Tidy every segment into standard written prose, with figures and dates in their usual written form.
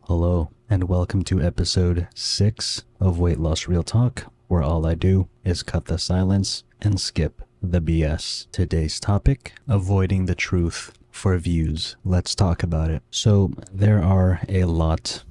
Hello, and welcome to episode 6 of Weight Loss Real Talk, where all I do is cut the silence and skip the BS. Today's topic, avoiding the truth for views. Let's talk about it. So, there are a lot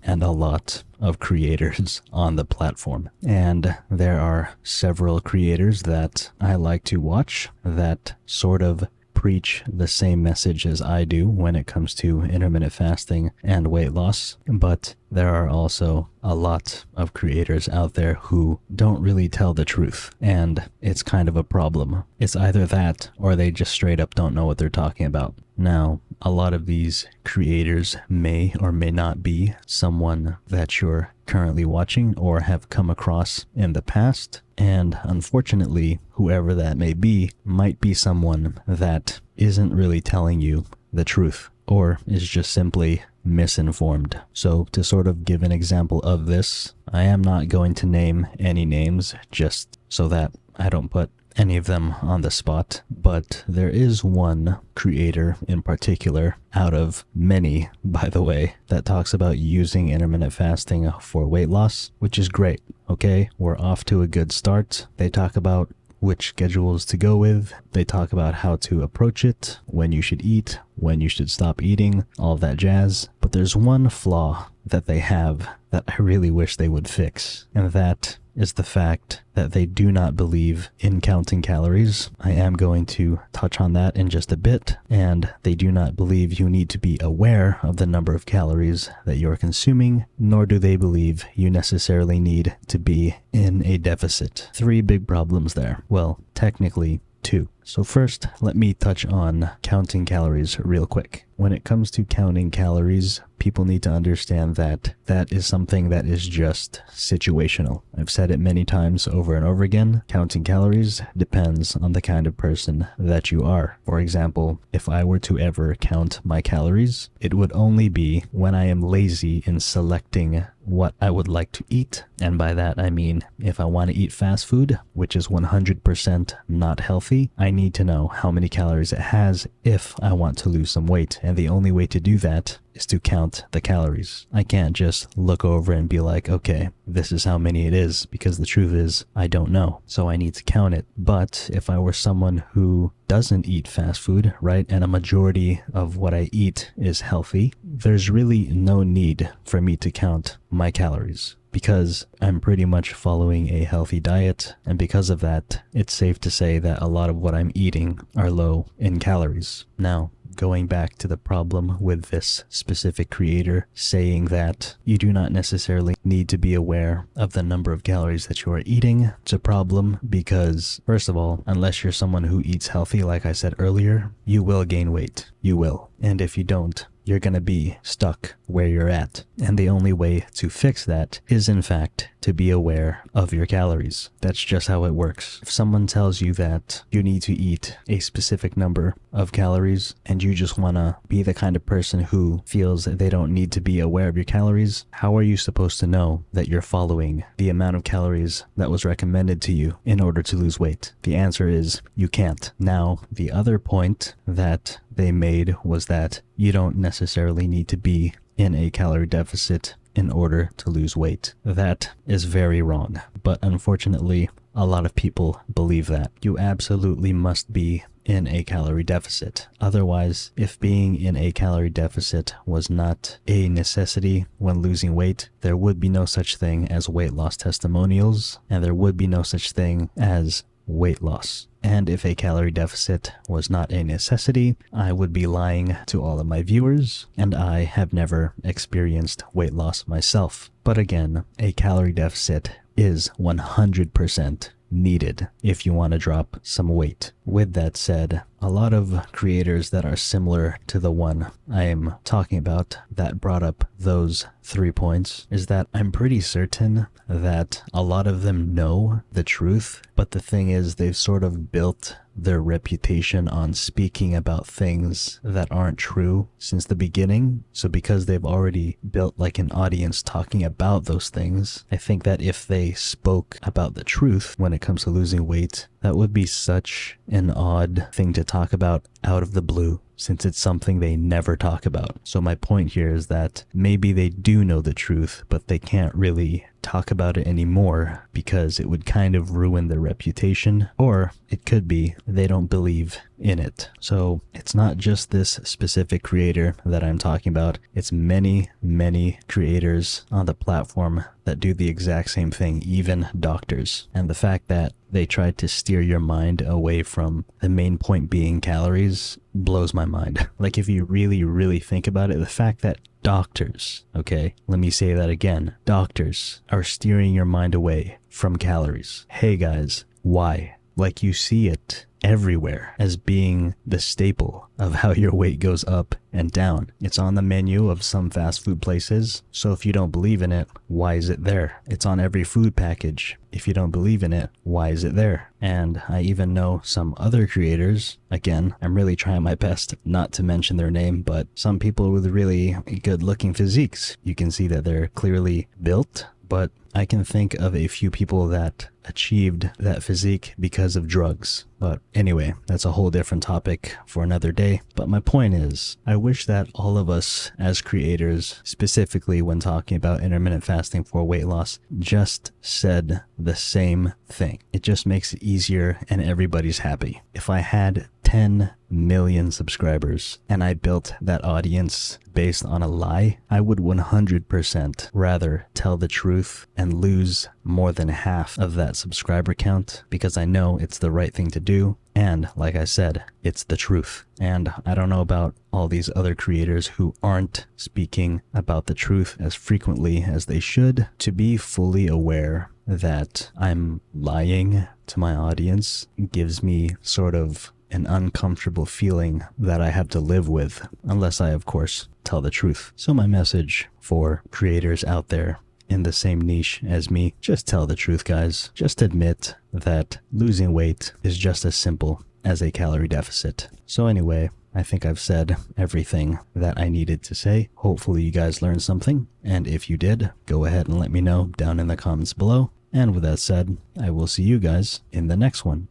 of creators on the platform, and there are several creators that I like to watch that sort of preach the same message as I do when it comes to intermittent fasting and weight loss, but there are also a lot of creators out there who don't really tell the truth, and it's kind of a problem. It's either that or they just straight up don't know what they're talking about. Now, a lot of these creators may or may not be someone that you're currently watching or have come across in the past, and unfortunately, whoever that may be might be someone that isn't really telling you the truth or is just simply misinformed. So to sort of give an example of this, I am not going to name any names just so that I don't put any of them on the spot, but there is one creator in particular, out of many, by the way, that talks about using intermittent fasting for weight loss, which is great. Okay, we're off to a good start. They talk about which schedules to go with. They talk about how to approach it, when you should eat, when you should stop eating, all that jazz. But there's one flaw that they have that I really wish they would fix, and that is the fact that they do not believe in counting calories. I am going to touch on that in just a bit, and they do not believe you need to be aware of the number of calories that you're consuming, nor do they believe you necessarily need to be in a deficit. 3 big problems there. Well, technically 2. So first, let me touch on counting calories real quick. When it comes to counting calories, people need to understand that that is something that is just situational. I've said it many times over and over again. Counting calories depends on the kind of person that you are. For example, if I were to ever count my calories, it would only be when I am lazy in selecting what I would like to eat. And by that, I mean, if I want to eat fast food, which is 100% not healthy, I need to know how many calories it has if I want to lose some weight. And the only way to do that is to count the calories. I can't just look over and be like, okay, this is how many it is, because the truth is, I don't know. So I need to count it. But if I were someone who doesn't eat fast food, right, and a majority of what I eat is healthy, there's really no need for me to count my calories, because I'm pretty much following a healthy diet, and because of that, it's safe to say that a lot of what I'm eating are low in calories. Now, going back to the problem with this specific creator saying that you do not necessarily need to be aware of the number of calories that you are eating, it's a problem because, first of all, unless you're someone who eats healthy, like I said earlier, you will gain weight. You will. And if you don't, you're going to be stuck where you're at. And the only way to fix that is, in fact, to be aware of your calories. That's just how it works. If someone tells you that you need to eat a specific number of calories and you just want to be the kind of person who feels that they don't need to be aware of your calories, how are you supposed to know that you're following the amount of calories that was recommended to you in order to lose weight? The answer is you can't. Now, the other point that they made was that you don't necessarily need to be in a calorie deficit in order to lose weight. That is very wrong, but unfortunately, a lot of people believe that. You absolutely must be in a calorie deficit. Otherwise, if being in a calorie deficit was not a necessity when losing weight, there would be no such thing as weight loss testimonials, and there would be no such thing as weight loss. And if a calorie deficit was not a necessity, I would be lying to all of my viewers, and I have never experienced weight loss myself. But again, a calorie deficit is 100% needed if you want to drop some weight. With that said, a lot of creators that are similar to the one I am talking about that brought up those 3 points is that I'm pretty certain that a lot of them know the truth, but the thing is they've sort of built their reputation on speaking about things that aren't true since the beginning. So because they've already built like an audience talking about those things, I think that if they spoke about the truth when it comes to losing weight, that would be such an odd thing to talk about out of the blue. since it's something they never talk about. So my point here is that maybe they do know the truth, but they can't really talk about it anymore because it would kind of ruin their reputation, or it could be they don't believe in it. So it's not just this specific creator that I'm talking about. It's many, many creators on the platform that do the exact same thing, even doctors. And the fact that they try to steer your mind away from the main point being calories blows my mind. Like, if you really, really think about it, the fact that doctors, okay, let me say that again, doctors are steering your mind away from calories. Hey guys, why? Like, you see it everywhere as being the staple of how your weight goes up and down. It's on the menu of some fast food places, so if you don't believe in it, why is it there? It's on every food package. If you don't believe in it, why is it there? And I even know some other creators, again, I'm really trying my best not to mention their name, but some people with really good looking physiques. You can see that they're clearly built, but I can think of a few people that achieved that physique because of drugs. But anyway, that's a whole different topic for another day. But my point is, I wish that all of us as creators, specifically when talking about intermittent fasting for weight loss, just said the same thing. It just makes it easier and everybody's happy. If I had 10 million subscribers and I built that audience based on a lie, I would 100% rather tell the truth and lose more than half of that subscriber count, because I know it's the right thing to do. And like I said, it's the truth. And I don't know about all these other creators who aren't speaking about the truth as frequently as they should. To be fully aware that I'm lying to my audience gives me sort of an uncomfortable feeling that I have to live with, unless I, of course, tell the truth. So my message for creators out there in the same niche as me, just tell the truth, guys. Just admit that losing weight is just as simple as a calorie deficit. So anyway, I think I've said everything that I needed to say. Hopefully you guys learned something, and if you did, go ahead and let me know down in the comments below. And with that said, I will see you guys in the next one.